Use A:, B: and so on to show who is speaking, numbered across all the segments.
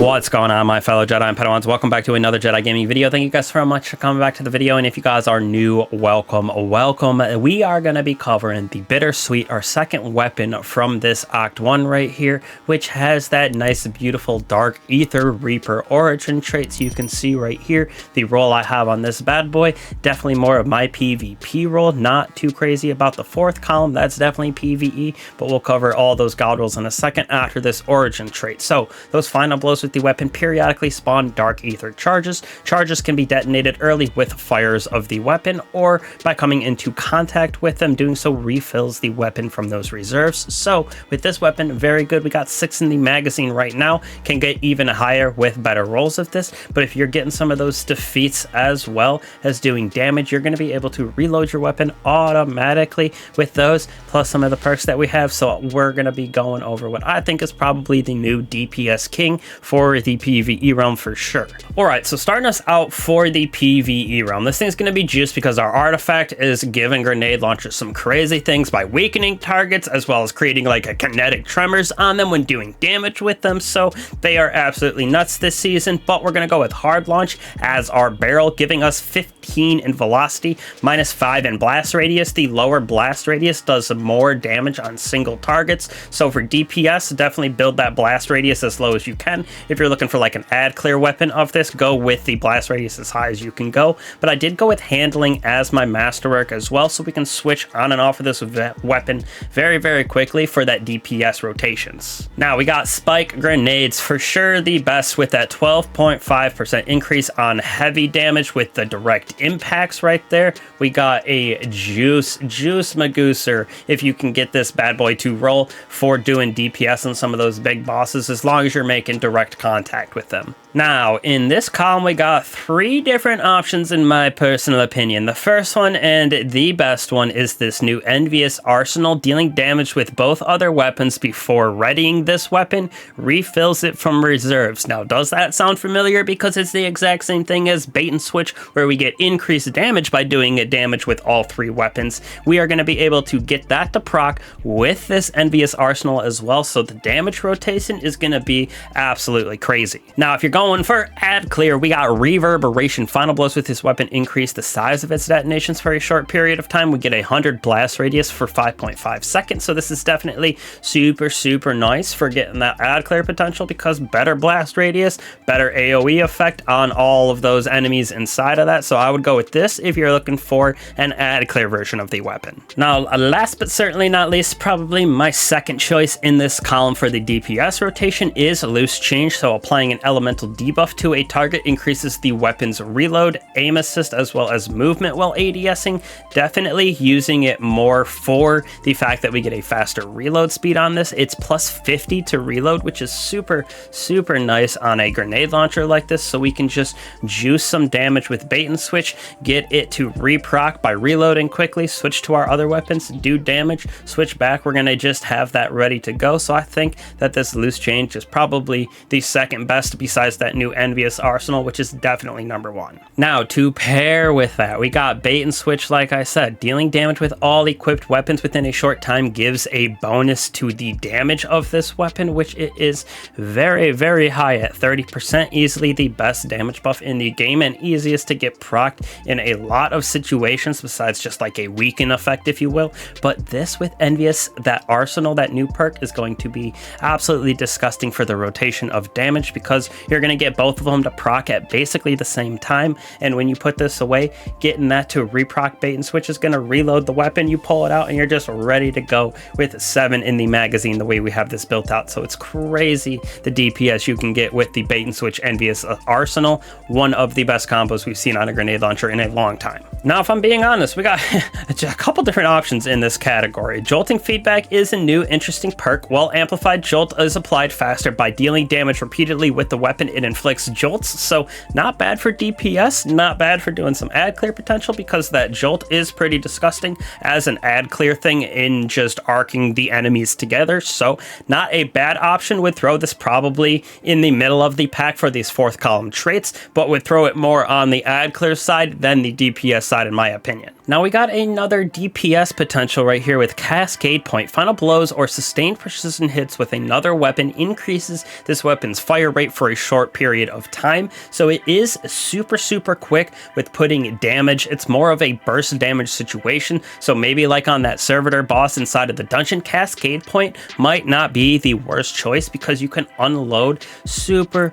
A: What's going on, my fellow Jedi and Padawans? Welcome back to another Jedi gaming video. Thank you guys so much for coming back to the video, and if you guys are new, welcome. We are going to be covering the Bittersweet, our second weapon from this Act 1 right here, which has that nice, beautiful Dark Ether Reaper origin traits. You can see right here the role I have on this bad boy. Definitely more of my PvP role, not too crazy about the fourth column. That's definitely PvE, but we'll cover all those god roles in a second after this origin trait. So those final blows with the weapon periodically spawn Dark Ether charges. Charges can be detonated early with fires of the weapon, or by coming into contact with them. Doing so refills the weapon from those reserves. So with this weapon, very good. We got 6 in the magazine right now. Can get even higher with better rolls of this, but if you're getting some of those defeats as well as doing damage, you're going to be able to reload your weapon automatically with those, plus some of the perks that we have. So we're going to be going over what I think is probably the new DPS king for the PvE realm for sure. Alright, so starting us out for the PvE realm, this thing's going to be juiced because our artifact is giving grenade launchers some crazy things by weakening targets, as well as creating like a kinetic tremors on them when doing damage with them. So they are absolutely nuts this season, but we're going to go with hard launch as our barrel, giving us 15 in velocity, -5 in blast radius. The lower blast radius does more damage on single targets. So for DPS, definitely build that blast radius as low as you can. If you're looking for like an ad clear weapon of this, go with the blast radius as high as you can go. But I did go with handling as my masterwork as well, so we can switch on and off of this weapon very quickly for that DPS rotations. Now we got spike grenades, for sure the best, with that 12.5% increase on heavy damage with the direct impacts right there. We got a juice magooser if you can get this bad boy to roll for doing DPS on some of those big bosses, as long as you're making direct contact with them. Now, in this column, we got 3 different options in my personal opinion. The first one, and the best one, is this new Envious Arsenal. Dealing damage with both other weapons before readying this weapon refills it from reserves. Now, does that sound familiar? Because it's the exact same thing as bait and switch, where we get increased damage by doing damage with all 3 weapons. We are going to be able to get that to proc with this Envious Arsenal as well, so the damage rotation is going to be absolutely crazy. Now, if you're going for ad clear, we got reverberation. Final blows with this weapon increase the size of its detonations for a short period of time. We get 100 blast radius for 5.5 seconds. So this is definitely super nice for getting that ad clear potential, because better blast radius, better AoE effect on all of those enemies inside of that. So I would go with this if you're looking for an ad clear version of the weapon. Now, last but certainly not least, probably my second choice in this column for the DPS rotation is loose change. So applying an elemental debuff to a target increases the weapon's reload, aim assist, as well as movement while ADSing. Definitely using it more for the fact that we get a faster reload speed on this. It's +50 to reload, which is super nice on a grenade launcher like this, so we can just juice some damage with bait and switch, get it to reproc by reloading quickly, switch to our other weapons, do damage, switch back. We're going to just have that ready to go. So I think that this loose change is probably the second best, besides that new Envious Arsenal, which is definitely number 1. Now, to pair with that, we got bait and switch. Like I said, dealing damage with all equipped weapons within a short time gives a bonus to the damage of this weapon, which it is very high at 30%. Easily the best damage buff in the game, and easiest to get procced in a lot of situations, besides just like a weaken effect, if you will. But this with Envious, that Arsenal, that new perk, is going to be absolutely disgusting for the rotation of damage, because you're going to get both of them to proc at basically the same time. And when you put this away, getting that to reproc bait and switch is going to reload the weapon. You pull it out and you're just ready to go with 7 in the magazine, the way we have this built out. So it's crazy the DPS you can get with the bait and switch Envious Arsenal. One of the best combos we've seen on a grenade launcher in a long time. Now, if I'm being honest, we got a couple different options in this category. Jolting feedback is a new interesting perk. While amplified jolt is applied faster by dealing damage repeatedly with the weapon, it inflicts jolts. So not bad for DPS, not bad for doing some ad clear potential, because that jolt is pretty disgusting as an ad clear thing in just arcing the enemies together. So not a bad option. Would throw this probably in the middle of the pack for these 4th column traits, but would throw it more on the ad clear side than the DPS side, in my opinion. Now we got another DPS potential right here with Cascade Point. Final blows or sustained precision hits with another weapon increases this weapon's weapon's fire rate for a short period of time. So it is super quick with putting damage. It's more of a burst damage situation. So maybe like on that servitor boss inside of the dungeon, Cascade Point might not be the worst choice because you can unload super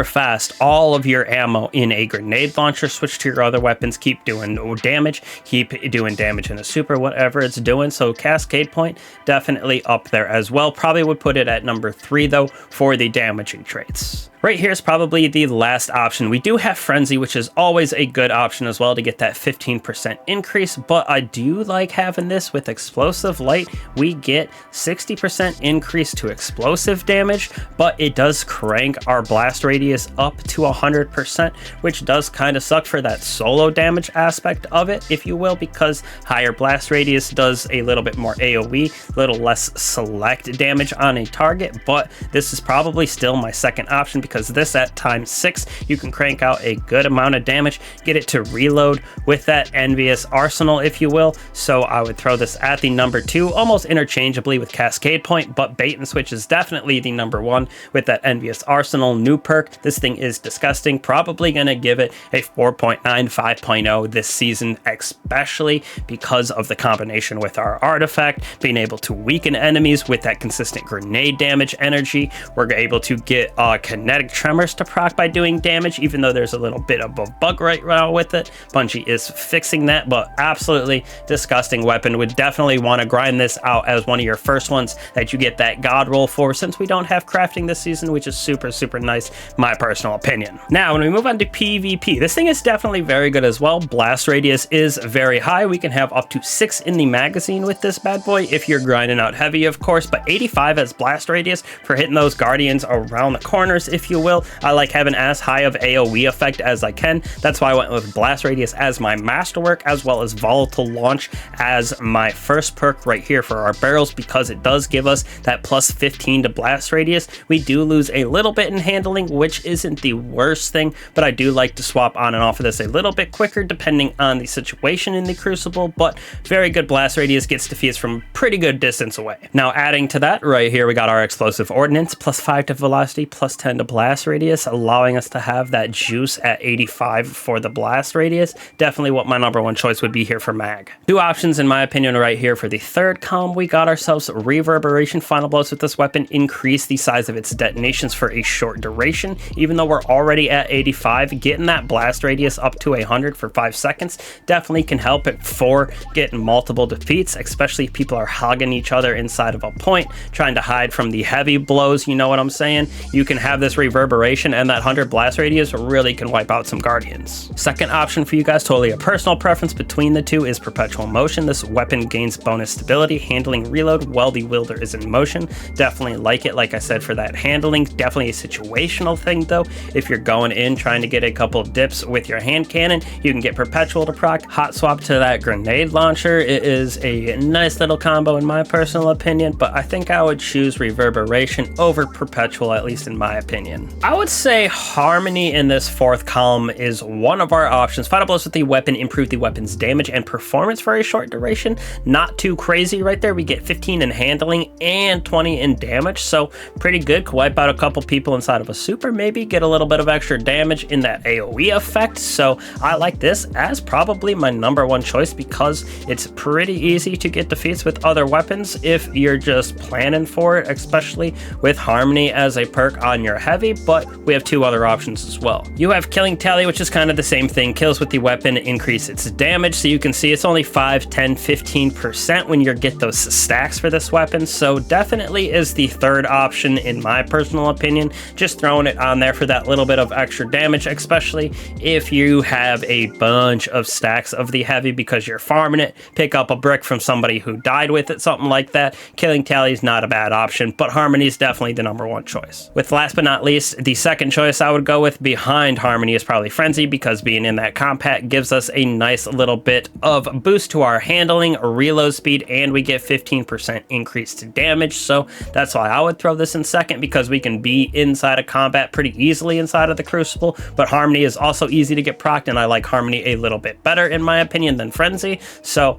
A: fast all of your ammo in a grenade launcher. Switch to your other weapons, keep doing damage, keep doing damage in a super, whatever it's doing. So Cascade Point definitely up there as well. Probably would put it at number 3 though for the damaging traits. Right here is probably the last option. We do have Frenzy, which is always a good option as well to get that 15% increase, but I do like having this with Explosive Light. We get 60% increase to explosive damage, but it does crank our blast radius up to 100%, which does kind of suck for that solo damage aspect of it, if you will, because higher blast radius does a little bit more AoE, a little less select damage on a target, but this is probably still my second option because this at ×6, you can crank out a good amount of damage, get it to reload with that Envious Arsenal, if you will. So I would throw this at the number 2, almost interchangeably with Cascade Point, but Bait and Switch is definitely the number 1 with that Envious Arsenal new perk. This thing is disgusting. Probably gonna give it a 4.9, 5.0 this season, especially because of the combination with our artifact, being able to weaken enemies with that consistent grenade damage energy. We're able to get kinetic tremors to proc by doing damage, even though there's a little bit of a bug right now with it. Bungie is fixing that, but absolutely disgusting weapon. Would definitely want to grind this out as one of your first ones that you get that god roll for, since we don't have crafting this season, which is super nice, my personal opinion. Now, when we move on to PvP, this thing is definitely very good as well. Blast radius is very high. We can have up to 6 in the magazine with this bad boy if you're grinding out heavy, of course, but 85 as blast radius for hitting those guardians around the corners, if you will. I like having as high of AoE effect as I can. That's why I went with blast radius as my masterwork, as well as volatile launch as my first perk right here for our barrels, because it does give us that plus 15 to blast radius. We do lose a little bit in handling, which isn't the worst thing, but I do like to swap on and off of this a little bit quicker depending on the situation in the Crucible, but very good blast radius, gets defeats from pretty good distance away. Now adding to that right here, we got our explosive ordnance, plus 5 to velocity, plus 10 to blast radius, allowing us to have that juice at 85 for the blast radius. Definitely what my number 1 choice would be here for mag. 2 options in my opinion right here for the third column. We got ourselves reverberation. Final blows with this weapon increase the size of its detonations for a short duration. Even though we're already at 85, getting that blast radius up to 100 for 5 seconds definitely can help it for getting multiple defeats, especially if people are hogging each other inside of a point, trying to hide from the heavy blows, you know what I'm saying? You can have this reverberation, and that 100 blast radius really can wipe out some guardians. Second option for you guys, totally a personal preference between the two, is perpetual motion. This weapon gains bonus stability, handling, reload while the wielder is in motion. Definitely like it, like I said, for that handling. Definitely a situational thing though. If you're going in trying to get a couple dips with your hand cannon, you can get perpetual to proc, hot swap to that grenade launcher. It is a nice little combo in my personal opinion, but I think I would choose reverberation over perpetual, at least in my opinion. I would say harmony in this fourth column is one of our options. Final blows with the weapon improve the weapon's damage and performance for a short duration. Not too crazy right there. We get 15 in handling and 20 in damage, so pretty good. Could wipe out a couple people inside of a super, maybe get a little bit of extra damage in that AoE effect. So I like this as probably my number 1 choice because it's pretty easy to get defeats with other weapons if you're just planning for it, especially with harmony as a perk on your heavy. But we have 2 other options as well. You have killing tally, which is kind of the same thing. Kills with the weapon increase its damage, so you can see it's only 5, 10, 15% when you get those stacks for this weapon. So definitely is the third option in my personal opinion. Just throwing it on there for that little bit of extra damage, especially if you have a bunch of stacks of the heavy because you're farming it. Pick up a brick from somebody who died with it, something like that. Killing tally is not a bad option, but harmony is definitely the number 1 choice. With last but not least, least, the second choice I would go with behind Harmony is probably Frenzy, because being in that compact gives us a nice little bit of boost to our handling, reload speed, and we get 15% increase to damage. So that's why I would throw this in second, because we can be inside of combat pretty easily inside of the Crucible, but Harmony is also easy to get procced, and I like Harmony a little bit better in my opinion than Frenzy. So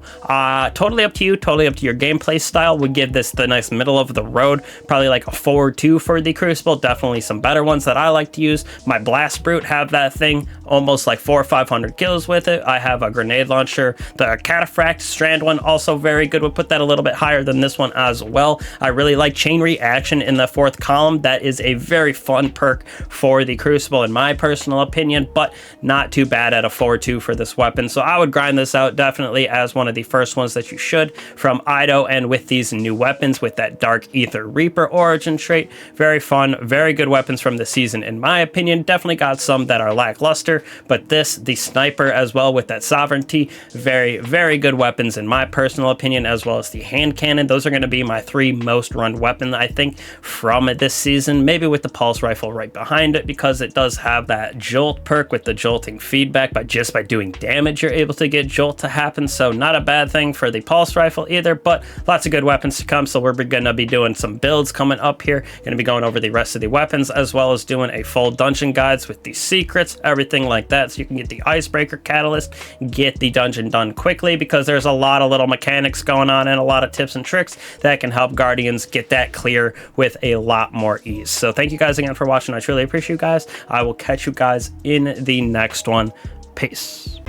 A: totally up to you, totally up to your gameplay style. We give this the nice middle of the road, probably like a 4-2 for the Crucible. Definitely some better ones that I like to use. My Blast Brute have that thing almost like 400 or 500 kills with it. I have a grenade launcher, the Cataphract Strand one, also very good. We'll put that a little bit higher than this one as well. I really like Chain Reaction in the 4th column. That is a very fun perk for the Crucible in my personal opinion, but not too bad at a 4-2 for this weapon. So I would grind this out definitely as one of the first ones that you should from Ido, and with these new weapons with that Dark Ether Reaper origin trait. Very fun, very good weapons from the season in my opinion. Definitely got some that are lackluster, but this, the Sniper as well with that Sovereignty, very good weapons in my personal opinion, as well as the Hand Cannon. Those are going to be my 3 most run weapons I think from this season, maybe with the Pulse Rifle right behind it, because it does have that Jolt perk with the jolting feedback, but just by doing damage you're able to get Jolt to happen. So not a bad thing for the Pulse Rifle either, but lots of good weapons to come. So we're going to be doing some builds coming up here, going to be going over the rest of the weapons, as well as doing a full dungeon guides with the secrets, everything like that, so you can get the Icebreaker Catalyst, get the dungeon done quickly, because there's a lot of little mechanics going on and a lot of tips and tricks that can help Guardians get that clear with a lot more ease. So thank you guys again for watching. I truly appreciate you guys. I will catch you guys in the next one. Peace.